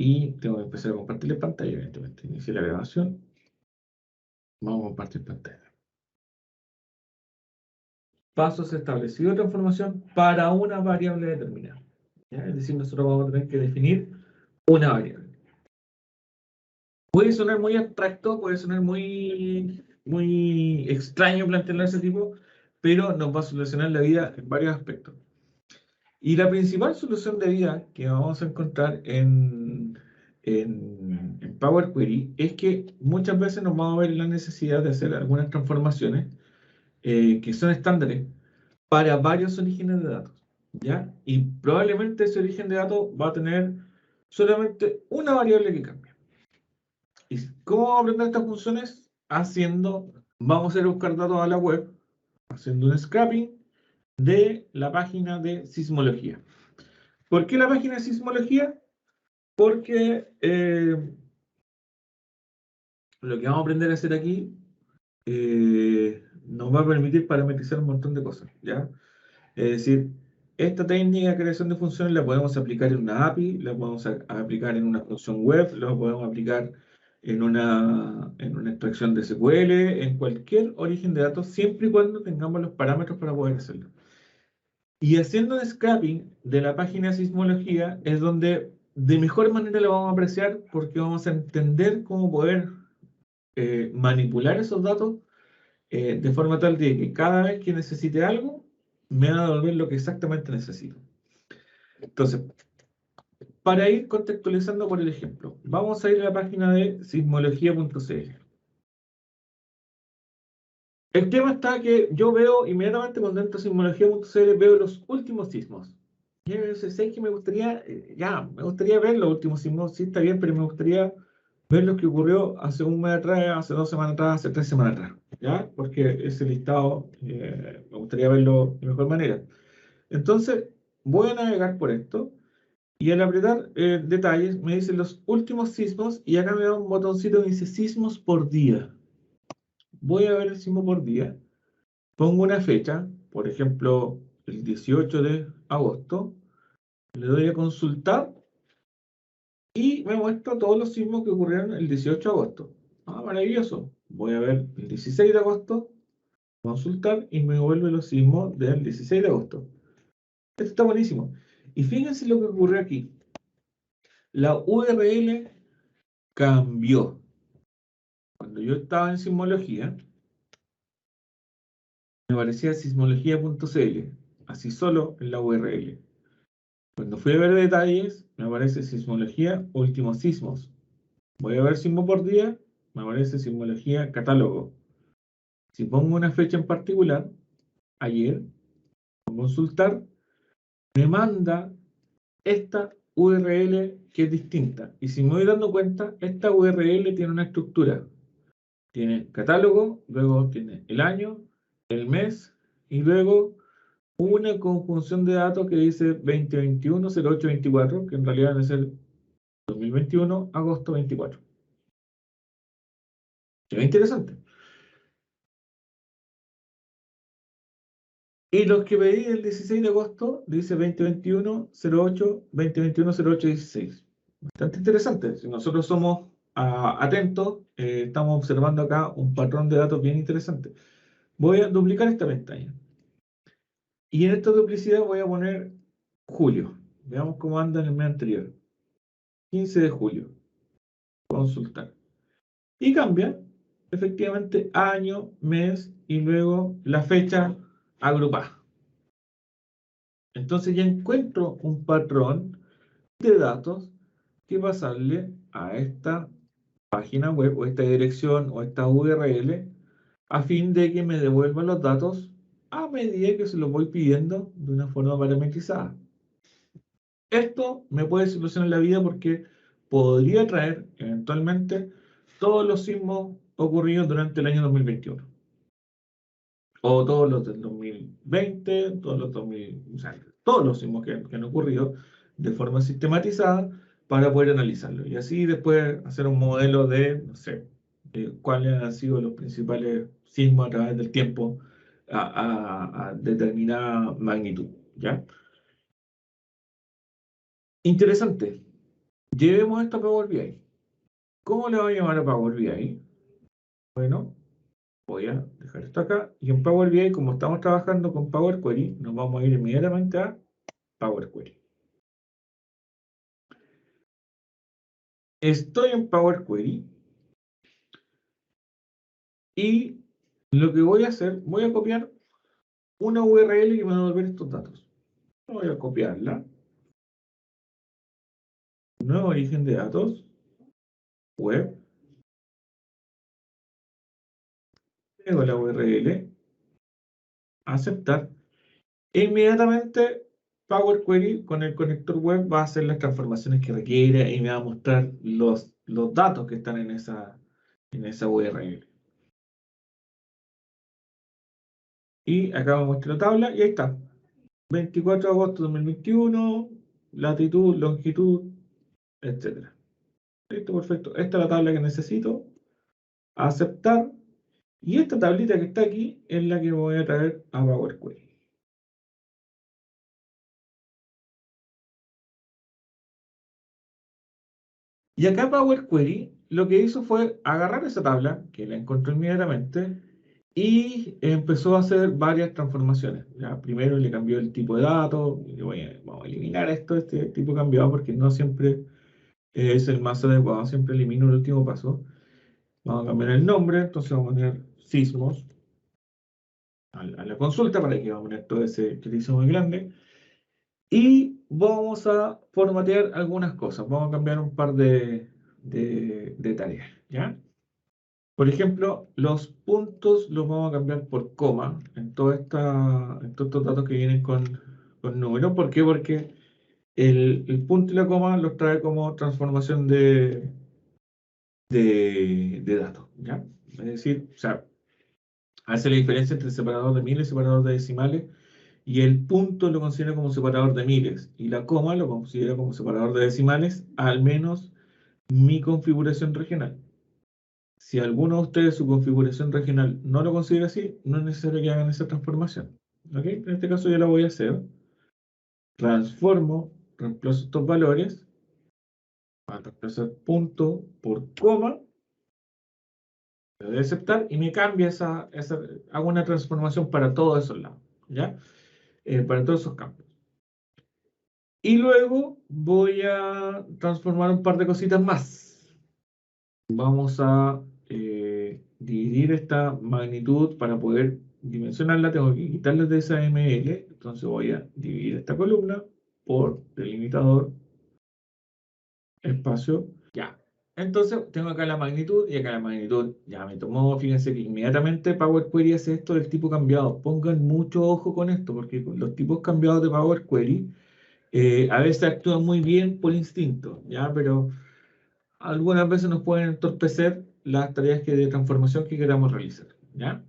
y tengo que empezar a compartir pantalla, evidentemente. Inicié la grabación. Vamos a compartir pantalla. Pasos establecidos de transformación para una variable determinada. ¿Ya? Es decir, nosotros vamos a tener que definir una variable. Puede sonar muy abstracto, puede sonar muy extraño plantearlo de ese tipo, pero nos va a solucionar la vida en varios aspectos. Y la principal solución de vida que vamos a encontrar en Power Query es que muchas veces nos vamos a ver la necesidad de hacer algunas transformaciones que son estándares para varios orígenes de datos, ¿ya? Y probablemente ese origen de datos va a tener solamente una variable que cambia. ¿Y cómo vamos a aprender estas funciones? Vamos a ir a buscar datos a la web, haciendo un scrapping de la página de sismología. ¿Por qué la página de sismología? Porque lo que vamos a aprender a hacer aquí nos va a permitir parametrizar un montón de cosas, ¿ya? Es decir, esta técnica de creación de funciones la podemos aplicar en una API, la podemos aplicar en una función web, la podemos aplicar en una extracción de SQL, en cualquier origen de datos, siempre y cuando tengamos los parámetros para poder hacerlo. Y haciendo un scrapping de la página de sismología es donde de mejor manera lo vamos a apreciar porque vamos a entender cómo poder manipular esos datos de forma tal de que cada vez que necesite algo, me va a devolver lo que exactamente necesito. Entonces, para ir contextualizando por el ejemplo, vamos a ir a la página de sismología.cl. El tema está que yo veo inmediatamente cuando entro a sismología.cl, veo los últimos sismos. Y a veces sé que me gustaría ver los últimos sismos, sí está bien, pero me gustaría ver lo que ocurrió hace un mes atrás, hace 2 semanas atrás, hace 3 semanas atrás, ¿ya? Porque ese listado me gustaría verlo de mejor manera. Entonces, voy a navegar por esto y al apretar detalles me dice los últimos sismos y acá me da un botoncito que dice sismos por día. Voy a ver el sismo por día, pongo una fecha, por ejemplo, el 18 de agosto, le doy a consultar y me muestra todos los sismos que ocurrieron el 18 de agosto. Ah, maravilloso. Voy a ver el 16 de agosto, consultar y me devuelve los sismos del 16 de agosto. Esto está buenísimo. Y fíjense lo que ocurrió aquí. La URL cambió. Cuando yo estaba en sismología, me aparecía sismología.cl, así solo en la URL. Cuando fui a ver detalles, me aparece sismología últimos sismos. Voy a ver sismo por día, me aparece sismología catálogo. Si pongo una fecha en particular, ayer, con consultar, me manda esta URL que es distinta. Y si me voy dando cuenta, esta URL tiene una estructura. Tiene catálogo, luego tiene el año, el mes y luego una conjunción de datos que dice 2021-08-24, que en realidad debe ser 2021, agosto 24. Se ve interesante. Y los que pedí el 16 de agosto dice 2021-08, 2021-08-16. Bastante interesante. Si nosotros somos atentos, estamos observando acá un patrón de datos bien interesante. Voy a duplicar esta pestaña. Y en esta duplicidad voy a poner julio. Veamos cómo anda en el mes anterior. 15 de julio. Consultar. Y cambia, efectivamente, año, mes y luego la fecha agrupada. Entonces ya encuentro un patrón de datos que pasarle a esta página web o esta dirección o esta URL a fin de que me devuelva los datos a medida que se los voy pidiendo de una forma parametrizada. Esto me puede solucionar la vida porque podría traer eventualmente todos los sismos ocurridos durante el año 2021. O todos los del 2020, todos los 2000, o sea, todos los sismos que han ocurrido de forma sistematizada para poder analizarlo. Y así después hacer un modelo de, no sé, cuáles han sido los principales sismos a través del tiempo a determinada magnitud, ¿ya? Interesante. Llevemos esto a Power BI. ¿Cómo le voy a llamar a Power BI? Bueno, voy a dejar esto acá. Y en Power BI, como estamos trabajando con Power Query, nos vamos a ir inmediatamente a Power Query. Estoy en Power Query y lo que voy a hacer, voy a copiar una URL que me va a devolver estos datos. Voy a copiarla. Nuevo origen de datos, web, pego la URL, aceptar. E inmediatamente Power Query con el conector web va a hacer las transformaciones que requiere y me va a mostrar los datos que están en esa URL. Y acá me muestra la tabla y ahí está. 24 de agosto de 2021, latitud, longitud, etc. Listo, perfecto. Esta es la tabla que necesito. Aceptar. Y esta tablita que está aquí es la que voy a traer a Power Query. Y acá Power Query lo que hizo fue agarrar esa tabla, que la encontró inmediatamente, y empezó a hacer varias transformaciones. Ya, primero le cambió el tipo de datos, y vamos a eliminar este tipo cambiado, porque no siempre es el más adecuado, siempre elimino el último paso. Vamos a cambiar el nombre, entonces vamos a poner sismos a la consulta, para que vamos a poner todo ese que hizo muy grande. Y vamos a formatear algunas cosas. Vamos a cambiar un par de tareas, ¿ya? Por ejemplo, los puntos los vamos a cambiar por coma en todos estos datos que vienen con números. ¿Por qué? Porque el punto y la coma los trae como transformación de datos, ¿ya? Es decir, o sea, hace la diferencia entre separador de miles y separador de decimales, y el punto lo considera como separador de miles y la coma lo considera como separador de decimales, al menos mi configuración regional. Si alguno de ustedes su configuración regional no lo considera así, no es necesario que hagan esa transformación. ¿Ok? En este caso yo la voy a hacer. Transformo, reemplazo estos valores, para reemplazar punto por coma, le doy a aceptar y me cambia hago una transformación para todos esos lados, ¿ya? Para todos esos campos. Y luego voy a transformar un par de cositas más. Vamos a dividir esta magnitud para poder dimensionarla. Tengo que quitarle de esa ml. Entonces voy a dividir esta columna por delimitador, espacio, ya. Entonces tengo acá la magnitud y acá la magnitud. Ya me tomó, fíjense que inmediatamente Power Query hace esto del tipo cambiado. Pongan mucho ojo con esto, porque con los tipos cambiados de Power Query a veces actúan muy bien por instinto, ¿ya? Pero algunas veces nos pueden entorpecer las tareas de transformación que queramos realizar, ¿ya?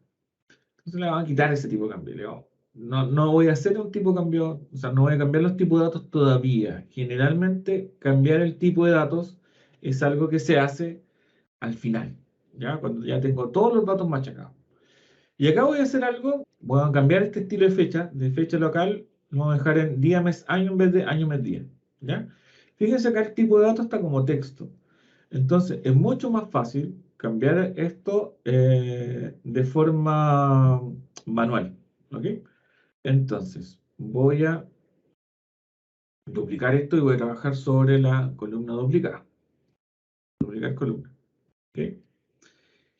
Entonces le vamos a quitar ese tipo de cambio. No voy a hacer un tipo de cambio, o sea, no voy a cambiar los tipos de datos todavía. Generalmente, cambiar el tipo de datos es algo que se hace al final, ¿ya? Cuando ya tengo todos los datos machacados. Y acá voy a hacer algo, voy a cambiar este estilo de fecha local, lo vamos a dejar en día, mes, año en vez de año, mes, día, ¿ya? Fíjense acá el tipo de datos está como texto. Entonces, es mucho más fácil cambiar esto de forma manual, ¿ok? Entonces, voy a duplicar esto y voy a trabajar sobre la columna duplicada. Duplicar columna, ¿ok?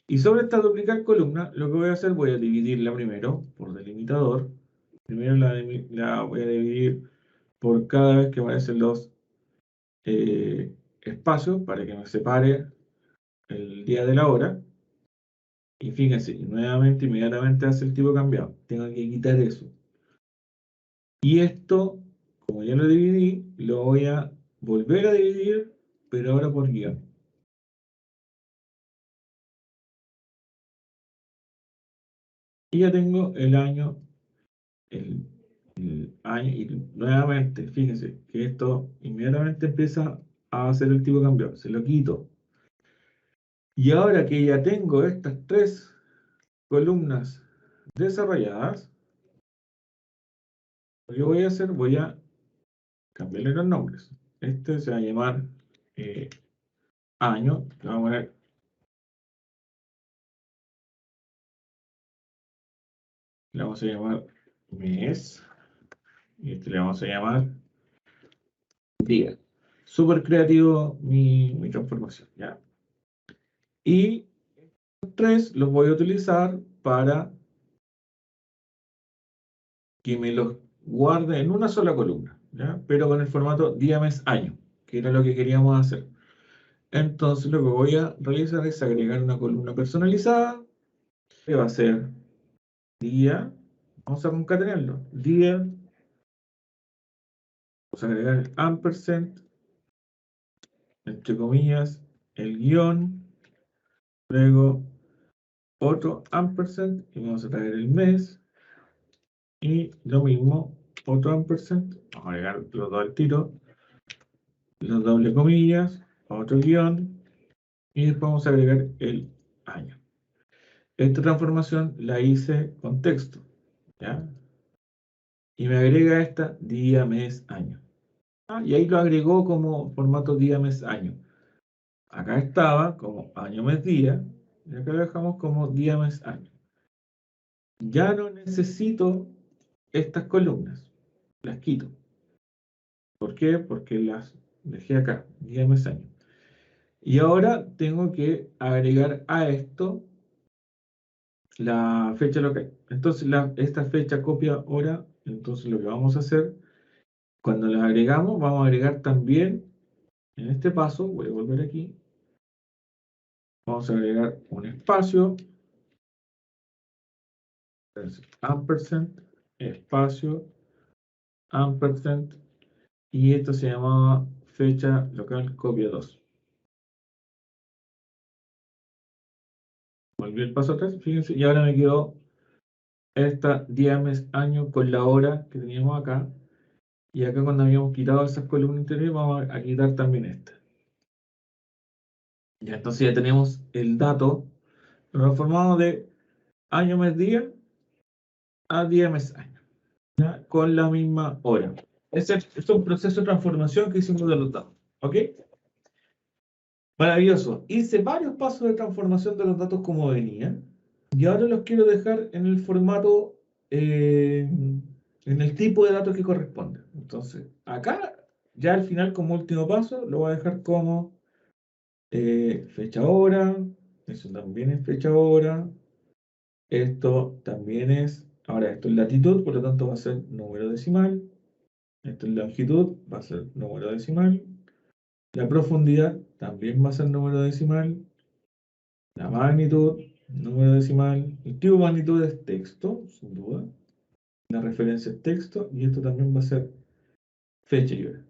Y sobre esta duplicar columna, lo que voy a hacer, voy a dividirla primero por delimitador. Primero la voy a dividir por cada vez que aparecen los espacios para que me separe el día de la hora. Y fíjense, nuevamente, inmediatamente hace el tipo cambiado. Tengo que quitar eso. Y esto, como ya lo dividí, lo voy a volver a dividir, pero ahora por guión. Y ya tengo el año, y nuevamente, fíjense que esto inmediatamente empieza a hacer el tipo cambiado. Se lo quito. Y ahora que ya tengo estas tres columnas desarrolladas, lo que voy a hacer, voy a cambiarle los nombres. Este se va a llamar año, le vamos a poner le vamos a llamar mes, y este le vamos a llamar día. Súper creativo mi transformación, ¿ya? Y los tres los voy a utilizar para que me los guarde en una sola columna, ¿ya? Pero con el formato día, mes, año, que era lo que queríamos hacer. Entonces lo que voy a realizar es agregar una columna personalizada, que va a ser día, vamos a concatenarlo, día, vamos a agregar el ampersand, entre comillas, el guión, luego otro ampersand, y vamos a traer el mes, y lo mismo, otro ampersand, vamos a agregar los dos al tiro, los doble comillas, otro guión, y después vamos a agregar el año. Esta transformación la hice con texto, ¿ya? Y me agrega esta día, mes, año. Y ahí lo agregó como formato día, mes, año. Acá estaba como año, mes, día, y acá lo dejamos como día, mes, año. Ya no necesito estas columnas, las quito. ¿Por qué? Porque las dejé acá, día, mes, año. Y ahora tengo que agregar a esto la fecha local. Entonces, esta fecha copia hora. Entonces, lo que vamos a hacer, cuando las agregamos, vamos a agregar también, en este paso, voy a volver aquí, vamos a agregar un espacio, ampersand, espacio, ampersand, y esto se llamaba fecha local copia 2. Volví el paso atrás, fíjense, y ahora me quedó esta día, mes, año con la hora que teníamos acá. Y acá cuando habíamos quitado esas columnas interiores, vamos a quitar también esta. Ya, entonces ya tenemos el dato transformado de año, mes, día a día, mes, año. ¿Ya? Con la misma hora. Ese es un proceso de transformación que hicimos de los datos. ¿Ok? Maravilloso. Hice varios pasos de transformación de los datos como venían. Y ahora los quiero dejar en el formato, en el tipo de datos que corresponde. Entonces, acá, ya al final, como último paso, lo voy a dejar como fecha hora. Eso también es fecha hora. Esto también es, ahora esto es latitud, por lo tanto va a ser número decimal. Esto es longitud, va a ser número decimal. La profundidad también va a ser número decimal. La magnitud, número decimal. El tipo de magnitud es texto, sin duda. La referencia es texto. Y esto también va a ser fecha y hora.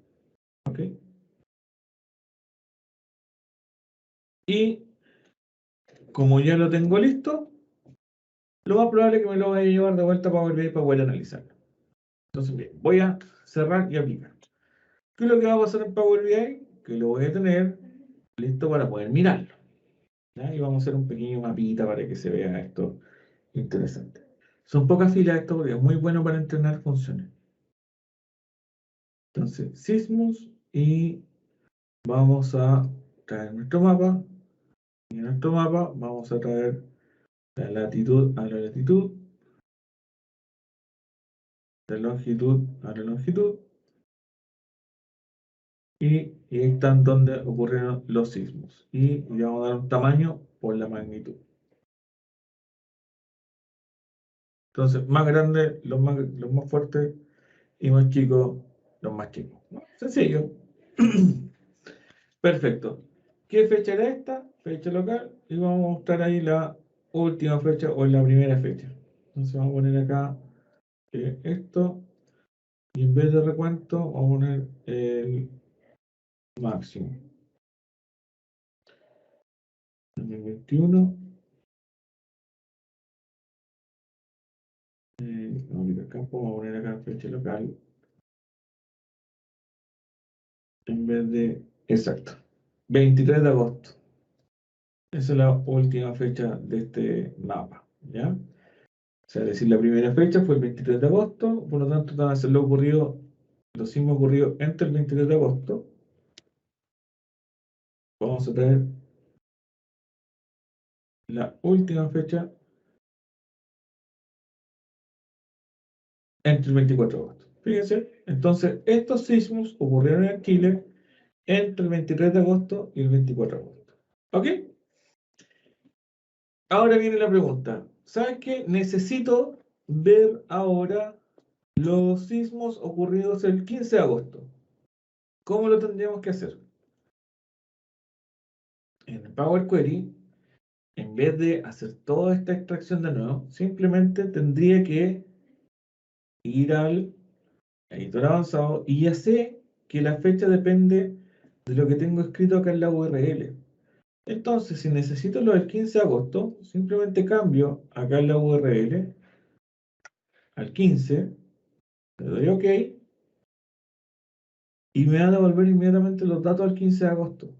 ¿Ok? Y como ya lo tengo listo, lo más probable es que me lo vaya a llevar de vuelta para Power BI para poder analizarlo. Entonces, bien, voy a cerrar y aplicar. ¿Qué es lo que va a pasar en Power BI? Que lo voy a tener listo para poder mirarlo. ¿Ya? Y vamos a hacer un pequeño mapita para que se vea esto interesante. Son pocas filas esto porque es muy bueno para entrenar funciones. Entonces, Sysmus y vamos a traer nuestro mapa. Y en nuestro mapa vamos a traer la latitud a la latitud, la longitud a la longitud. Y ahí están donde ocurrieron los sismos. Y le vamos a dar un tamaño por la magnitud. Entonces, más grandes los más fuertes y más chicos los más chicos. ¿No? Sencillo. Perfecto. ¿Qué fecha era esta? Fecha local. Y vamos a mostrar ahí la última fecha o la primera fecha. Entonces vamos a poner acá esto. Y en vez de recuento, vamos a poner el máximo. 2021. Vamos a aplicar campo, vamos a poner acá fecha local. En vez de, exacto, 23 de agosto. Esa es la última fecha de este mapa, ¿ya? O sea, es decir, la primera fecha fue el 23 de agosto, por lo tanto, van a ser lo sismos ocurridos entre el 23 de agosto Vamos a traer la última fecha entre el 24 de agosto. Fíjense, entonces estos sismos ocurrieron en Chile entre el 23 de agosto y el 24 de agosto. ¿Ok? Ahora viene la pregunta. ¿Sabes qué? Necesito ver ahora los sismos ocurridos el 15 de agosto. ¿Cómo lo tendríamos que hacer? En el Power Query, en vez de hacer toda esta extracción de nuevo, simplemente tendría que ir al editor avanzado y ya sé que la fecha depende de lo que tengo escrito acá en la URL. Entonces, si necesito lo del 15 de agosto, simplemente cambio acá en la URL al 15, le doy OK y me va a devolver inmediatamente los datos al 15 de agosto.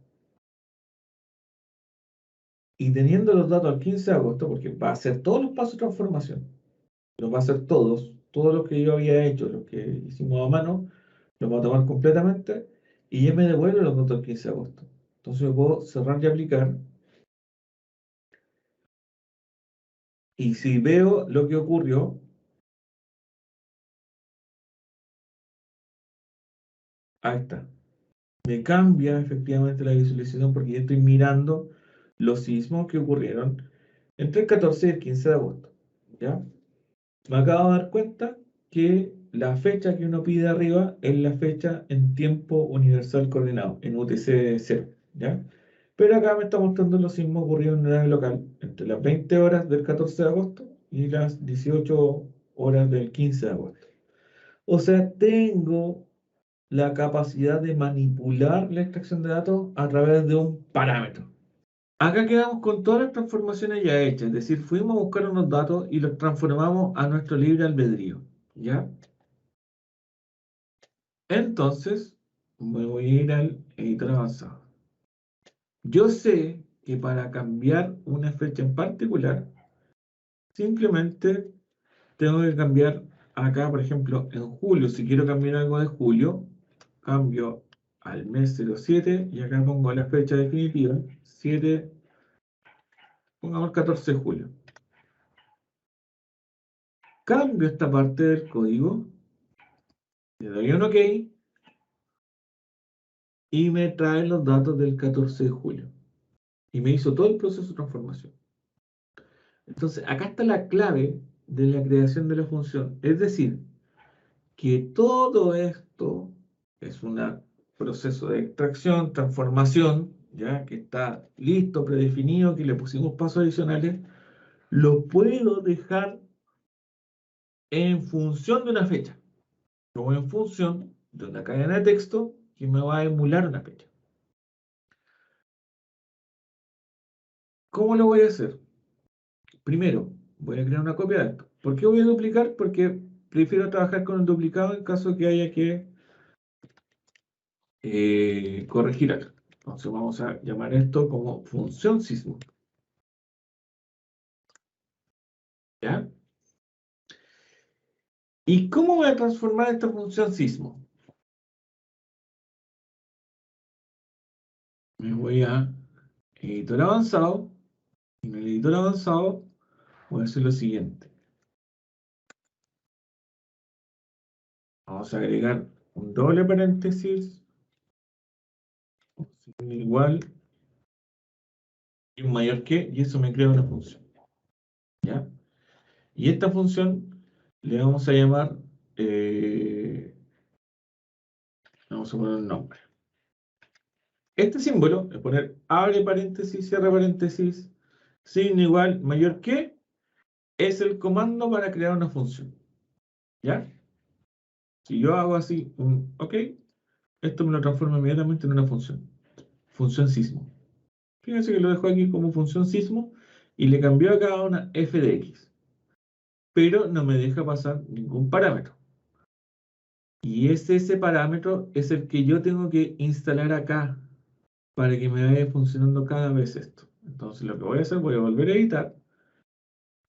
Y teniendo los datos al 15 de agosto, porque va a hacer todos los pasos de transformación, los va a hacer todos los que yo había hecho, los que hicimos a mano, los va a tomar completamente y ya me devuelve los datos al 15 de agosto. Entonces yo puedo cerrar y aplicar. Y si veo lo que ocurrió, ahí está. Me cambia efectivamente la visualización porque ya estoy mirando los sismos que ocurrieron entre el 14 y el 15 de agosto. ¿Ya? Me acabo de dar cuenta que la fecha que uno pide arriba es la fecha en tiempo universal coordinado, en UTC 0, ¿ya? Pero acá me está mostrando los sismos ocurridos en horario local entre las 20 horas del 14 de agosto y las 18 horas del 15 de agosto. O sea, tengo la capacidad de manipular la extracción de datos a través de un parámetro. Acá quedamos con todas las transformaciones ya hechas, es decir, fuimos a buscar unos datos y los transformamos a nuestro libre albedrío, ¿ya? Entonces, me voy a ir al editor avanzado. Yo sé que para cambiar una fecha en particular, simplemente tengo que cambiar acá, por ejemplo, en julio, si quiero cambiar algo de julio, cambio al mes 07 y acá pongo la fecha definitiva, 7, pongamos el 14 de julio. Cambio esta parte del código, le doy un OK y me trae los datos del 14 de julio. Y me hizo todo el proceso de transformación. Entonces, acá está la clave de la creación de la función. Es decir, que todo esto es un proceso de extracción, transformación, ya que está listo, predefinido, que le pusimos pasos adicionales, lo puedo dejar en función de una fecha, o en función de una cadena de texto que me va a emular una fecha. ¿Cómo lo voy a hacer? Primero, voy a crear una copia de esto. ¿Por qué voy a duplicar? Porque prefiero trabajar con el duplicado en caso que haya que corregir algo. Entonces vamos a llamar esto como función sismo. ¿Ya? ¿Y cómo voy a transformar esta función sismo? Me voy a editor avanzado. Y en el editor avanzado voy a hacer lo siguiente. Vamos a agregar un doble paréntesis igual y un mayor que, y eso me crea una función. ¿Ya? Y esta función le vamos a llamar, vamos a poner un nombre. Este símbolo es poner abre paréntesis, cierra paréntesis, signo igual, mayor que, es el comando para crear una función. ¿Ya? Si yo hago así, un OK, esto me lo transforma inmediatamente en una función. Función sismo. Fíjense que lo dejo aquí como función sismo y le cambió acá una f de x. Pero no me deja pasar ningún parámetro. Y ese parámetro es el que yo tengo que instalar acá para que me vaya funcionando cada vez esto. Entonces lo que voy a hacer, voy a volver a editar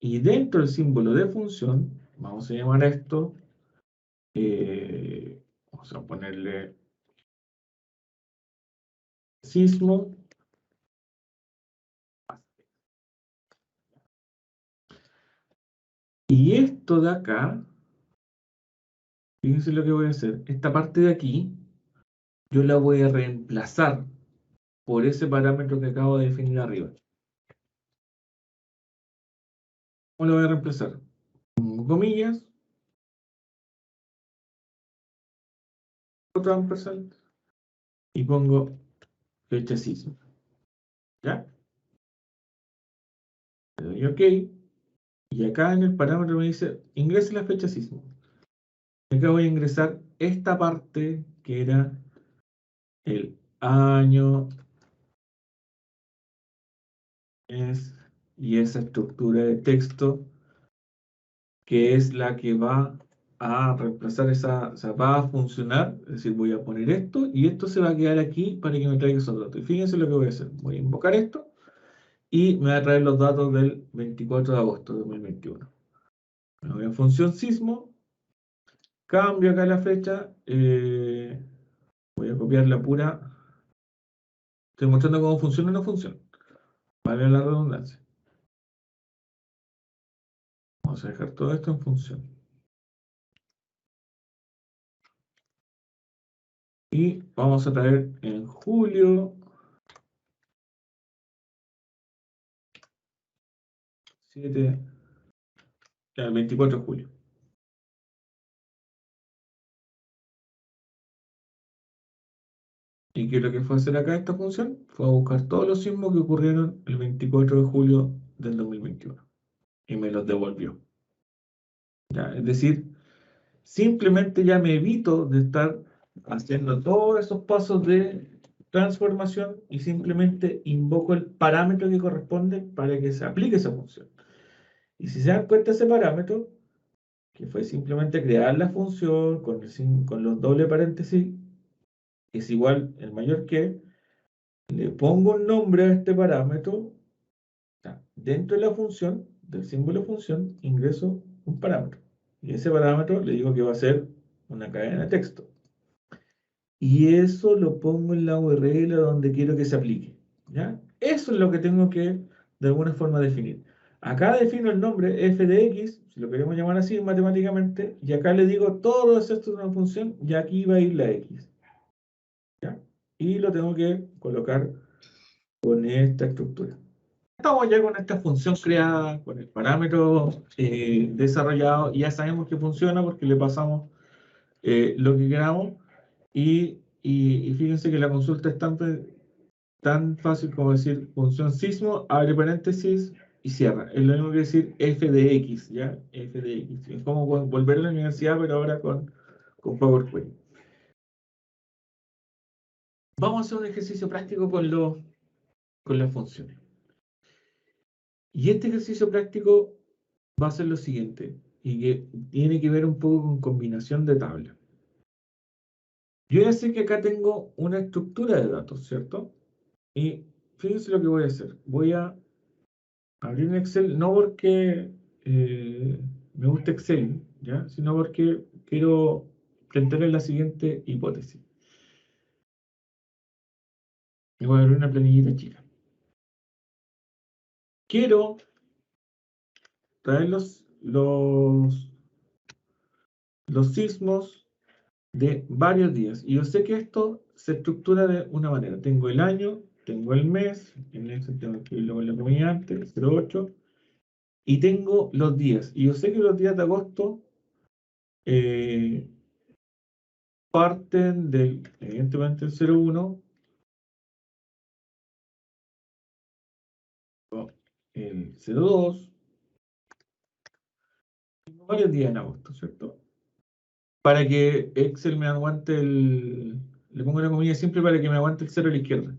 y dentro del símbolo de función, vamos a llamar a esto, vamos a ponerle sismo Y esto de acá, fíjense lo que voy a hacer. Esta parte de aquí, yo la voy a reemplazar por ese parámetro que acabo de definir arriba. ¿Cómo lo voy a reemplazar? Pongo comillas, otro ampersand, y pongo fecha sismo. ¿Ya? Le doy OK. Y acá en el parámetro me dice, ingrese la fecha sismo. Acá voy a ingresar esta parte que era el año, mes y esa estructura de texto que es la que va a reemplazar esa, o sea, va a funcionar, es decir, voy a poner esto y esto se va a quedar aquí para que me traiga esos datos. Y fíjense lo que voy a hacer, voy a invocar esto y me va a traer los datos del 24 de agosto de 2021. Me voy a función sismo, cambio acá la fecha, voy a copiar la pura, estoy mostrando cómo funciona o no funciona, vale la redundancia. Vamos a dejar todo esto en función. Y vamos a traer en julio 7, el 24 de julio. ¿Y qué es lo que fue a hacer acá esta función? Fue a buscar todos los sismos que ocurrieron el 24 de julio del 2021 y me los devolvió. ¿Ya? Es decir, simplemente ya me evito de estar haciendo todos esos pasos de transformación y simplemente invoco el parámetro que corresponde para que se aplique esa función. Y si se dan cuenta, ese parámetro, que fue simplemente crear la función con los doble paréntesis, es igual el mayor que, le pongo un nombre a este parámetro. Dentro de la función, del símbolo función, ingreso un parámetro. Y ese parámetro le digo que va a ser una cadena de texto. Y eso lo pongo en la URL donde quiero que se aplique. ¿Ya? Eso es lo que tengo que, de alguna forma, definir. Acá defino el nombre f de x, si lo queremos llamar así matemáticamente, y acá le digo todo esto es una función, y aquí va a ir la x. ¿Ya? Y lo tengo que colocar con esta estructura. Estamos ya con esta función creada, con el parámetro desarrollado, y ya sabemos que funciona porque le pasamos lo que queramos. Y fíjense que la consulta es tan fácil como decir función sismo, abre paréntesis y cierra. Es lo mismo que decir f de x, ¿ya? F de x. Es como volver a la universidad, pero ahora con PowerPoint. Vamos a hacer un ejercicio práctico con las funciones. Y este ejercicio práctico va a ser lo siguiente, y que tiene que ver un poco con combinación de tablas. Yo ya sé que acá tengo una estructura de datos, ¿cierto? Y fíjense lo que voy a hacer. Voy a abrir un Excel, no porque me guste Excel, ¿ya? Sino porque quiero plantearles la siguiente hipótesis. Y voy a abrir una planillita chica. Quiero traer los sismos de varios días. Y yo sé que esto se estructura de una manera. Tengo el año, tengo el mes, en ese tengo que irlo con la comilla antes, 08, y tengo los días. Y yo sé que los días de agosto eh, parten del, evidentemente, el 01, el 02, tengo varios días en agosto, ¿cierto? Para que Excel me aguante le pongo una comilla siempre para que me aguante el 0 a la izquierda.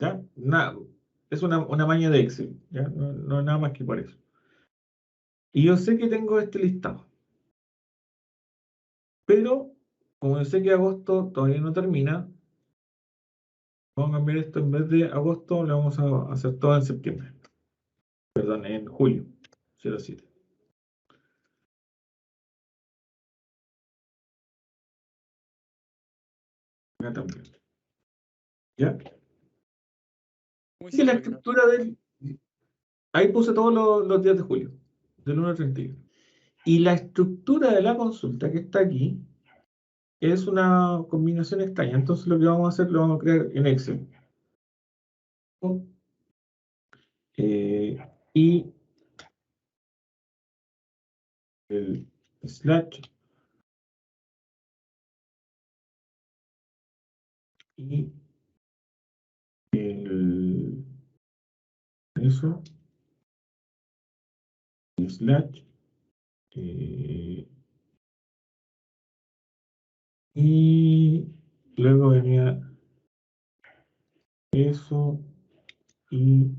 ¿Ya? Nada, es una maña de Excel, ¿ya? No nada más que por eso. Y yo sé que tengo este listado. Pero, como yo sé que agosto todavía no termina, vamos a cambiar esto en vez de agosto, lo vamos a hacer todo en septiembre. Perdón, en julio, 07. Acá también. ¿Ya? Muy Y la simple, que no. estructura del. Ahí puse todos los días de julio. del 1 al 31. Y la estructura de la consulta que está aquí es una combinación extraña. Entonces lo que vamos a hacer, lo vamos a crear en Excel. Y el slash y el eso slash y luego venía eso y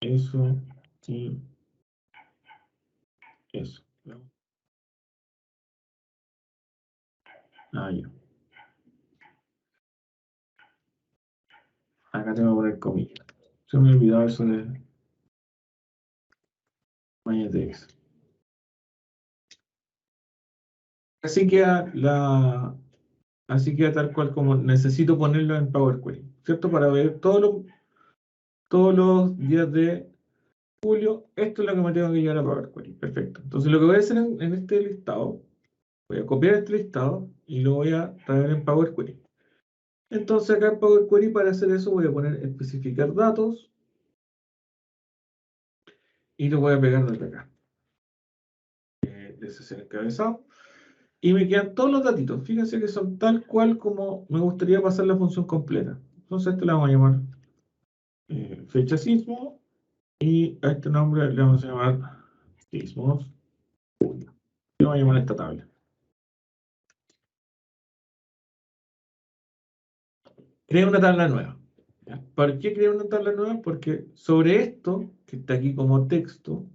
eso y eso. Ah, ya. Acá tengo que poner comillas. Se me olvidó eso de Mañatex. Así queda así queda tal cual como necesito ponerlo en Power Query, ¿cierto? Para ver todos los días de julio, esto es lo que me tengo que llevar a Power Query. Perfecto. Entonces lo que voy a hacer en este listado, voy a copiar este listado y lo voy a traer en Power Query. Entonces acá en Power Query para hacer eso voy a poner especificar datos y lo voy a pegar desde acá. Ese es el encabezado. Y me quedan todos los datitos. Fíjense que son tal cual como me gustaría pasar la función completa. Entonces este le vamos a llamar fecha sismo y a este nombre le vamos a llamar sismos. Le vamos a llamar esta tabla. Crea una tabla nueva. ¿Ya? ¿Por qué crear una tabla nueva? Porque sobre esto, que está aquí como texto,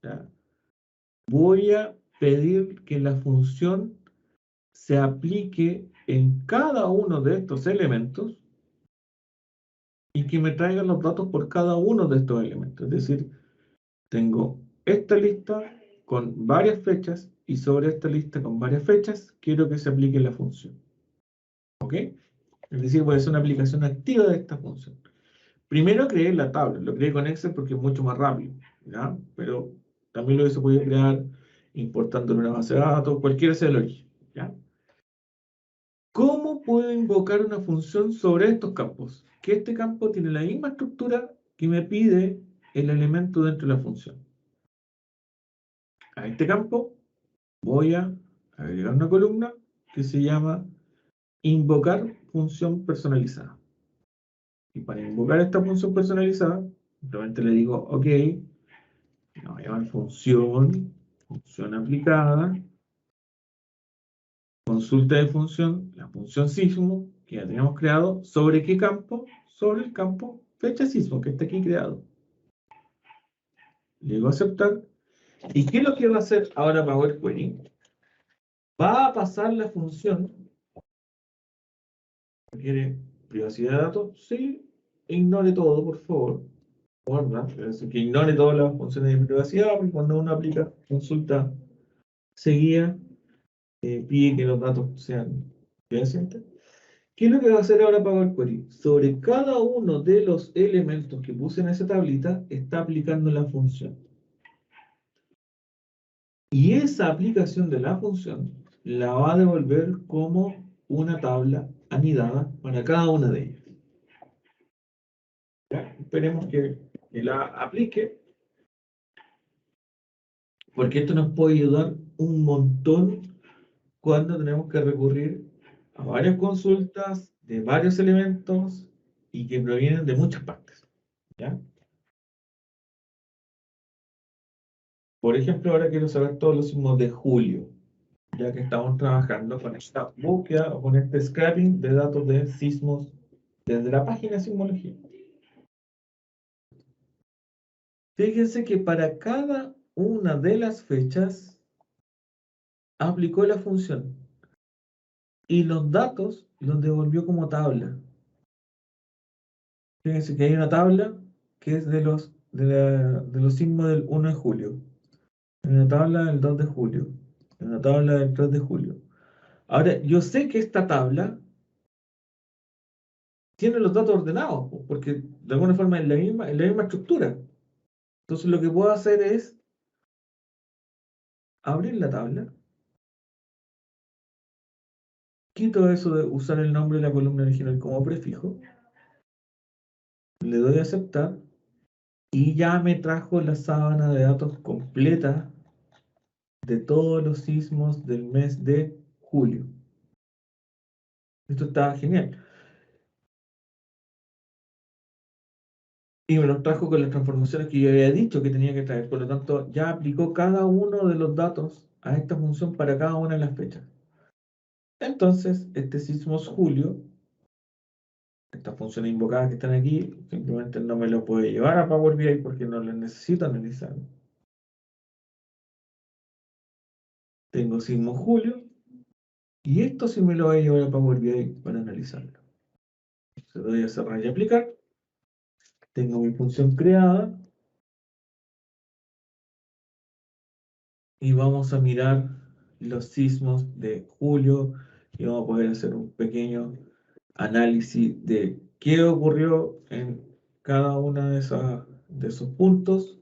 ¿ya? Voy a pedir que la función se aplique en cada uno de estos elementos y que me traiga los datos por cada uno de estos elementos. Es decir, tengo esta lista con varias fechas y sobre esta lista con varias fechas quiero que se aplique la función. ¿Ok? Es decir, voy a hacer una aplicación activa de esta función. Primero creé la tabla, lo creé con Excel porque es mucho más rápido, ¿ya? Pero también lo hubiese podido crear importando en una base de datos, cualquiera sea el origen, ¿ya? ¿Cómo puedo invocar una función sobre estos campos? Que este campo tiene la misma estructura que me pide el elemento dentro de la función. A este campo voy a agregar una columna que se llama invocar función personalizada. Y para invocar esta función personalizada, simplemente le digo, ok, le voy a llamar función aplicada, consulta de función, la función sismo, que ya teníamos creado, ¿sobre qué campo? Sobre el campo fecha sismo, que está aquí creado. Le digo aceptar. ¿Y qué es lo que va a hacer ahora Power Query? Va a pasar la función, ¿quiere privacidad de datos? Sí, ignore todo, por favor. Guarda, es decir, que ignore todas las funciones de privacidad, porque cuando uno aplica consulta seguida, pide que los datos sean fehacientes. ¿Qué es lo que va a hacer ahora Power Query? Sobre cada uno de los elementos que puse en esa tablita, está aplicando la función. Y esa aplicación de la función la va a devolver como una tabla anidada para cada una de ellas. ¿Ya? Esperemos que la aplique, porque esto nos puede ayudar un montón cuando tenemos que recurrir a varias consultas de varios elementos y que provienen de muchas partes. ¿Ya? Por ejemplo, ahora quiero saber todos los sismos de julio, ya que estamos trabajando con esta búsqueda o con este scraping de datos de sismos desde la página de sismología. Fíjense que para cada una de las fechas aplicó la función y los datos los devolvió como tabla. Fíjense que hay una tabla que es de los sismos del 1 de julio. Hay una tabla del 2 de julio. Hay una tabla del 3 de julio. Ahora, yo sé que esta tabla tiene los datos ordenados, porque de alguna forma es la misma estructura. Entonces lo que puedo hacer es abrir la tabla, quito eso de usar el nombre de la columna original como prefijo, le doy a aceptar y ya me trajo la sábana de datos completa de todos los sismos del mes de julio. Esto está genial. Y me los trajo con las transformaciones que yo había dicho que tenía que traer. Por lo tanto, ya aplicó cada uno de los datos a esta función para cada una de las fechas. Entonces, este sismos julio, estas funciones invocadas que están aquí, simplemente no me lo puede llevar a Power BI porque no lo necesito analizar. Tengo sismos julio y esto sí me lo voy a llevar a Power BI para analizarlo. Se lo doy a cerrar y aplicar. Tengo mi función creada y vamos a mirar los sismos de julio y vamos a poder hacer un pequeño análisis de qué ocurrió en cada uno de esos puntos.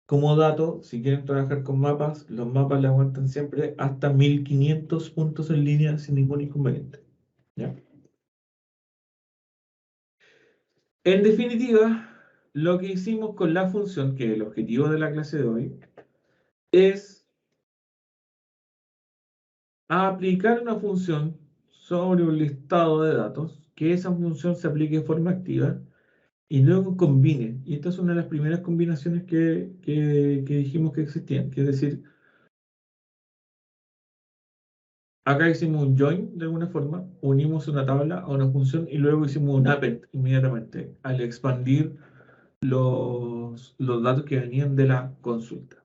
Como dato, si quieren trabajar con mapas, los mapas le aguantan siempre hasta 1500 puntos en línea sin ningún inconveniente. ¿Ya? En definitiva, lo que hicimos con la función, que es el objetivo de la clase de hoy, es aplicar una función sobre un listado de datos, que esa función se aplique de forma activa y luego combine. Y esta es una de las primeras combinaciones que dijimos que existían, que es decir, acá hicimos un join de alguna forma, unimos una tabla a una función y luego hicimos un append inmediatamente al expandir los datos que venían de la consulta.